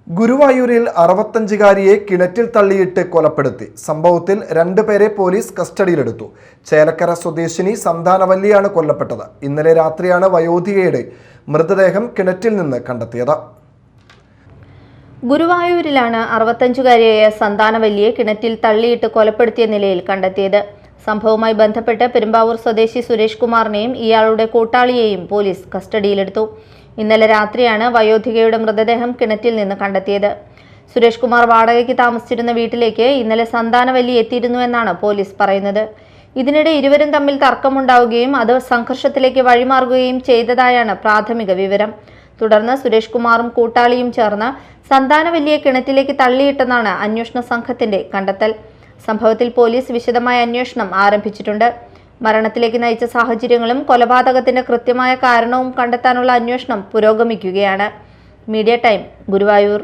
ഗുരുവായൂരിൽ 65-കാരിയെ കിണറ്റിൽ തള്ളിയിട്ട് കൊലപ്പെടുത്തി. സംഭവത്തിൽ 2 പേരെ പോലീസ് കസ്റ്റഡിയിലെടുത്തു. ചേലക്കര സ്വദേശിനി സന്താനവല്ലിയാണ് കൊല്ലപ്പെട്ടത്. ഇന്നലെ രാത്രിയാണ് വയോധികയുടെ മൃതദേഹം കിണറ്റിൽ നിന്ന് കണ്ടെത്തിയത്. ഗുരുവായൂരിലാണ് 65-കാരിയായ സന്താനവല്ലിയെ കിണറ്റിൽ തള്ളിയിട്ട് കൊലപ്പെടുത്തിയ നിലയിൽ കണ്ടെത്തിയത്. സംഭവവുമായി ബന്ധപ്പെട്ട് പെരുമ്പാവൂർ സ്വദേശി സുരേഷ് കുമാറിനെയും ഇയാളുടെ കൂട്ടാളിയെയും പോലീസ് കസ്റ്റഡിയിലെടുത്തു. ഇന്നലെ രാത്രിയാണ് വയോധികയുടെ മൃതദേഹം കിണറ്റിൽ നിന്ന് കണ്ടെത്തിയത്. സുരേഷ് കുമാർ വാടകയ്ക്ക് താമസിച്ചിരുന്ന വീട്ടിലേക്ക് ഇന്നലെ സന്താനവല്ലി എത്തിയിരുന്നുവെന്നാണ് പോലീസ് പറയുന്നത്. ഇതിനിടെ ഇരുവരും തമ്മിൽ തർക്കമുണ്ടാവുകയും അത് സംഘർഷത്തിലേക്ക് വഴിമാറുകയും ചെയ്തതായാണ് പ്രാഥമിക വിവരം. തുടർന്ന് സുരേഷ് കുമാറും കൂട്ടാളിയും ചേർന്ന് സന്താനവല്ലിയെ കിണറ്റിലേക്ക് തള്ളിയിട്ടെന്നാണ് അന്വേഷണ സംഘത്തിന്റെ കണ്ടെത്തൽ. സംഭവത്തിൽ പോലീസ് വിശദമായ അന്വേഷണം ആരംഭിച്ചിട്ടുണ്ട്. മരണത്തിലേക്ക് നയിച്ച സാഹചര്യങ്ങളും കൊലപാതകത്തിന്റെ കൃത്യമായ കാരണവും കണ്ടെത്താനുള്ള അന്വേഷണം പുരോഗമിക്കുകയാണ്. Media time, Guruvayur.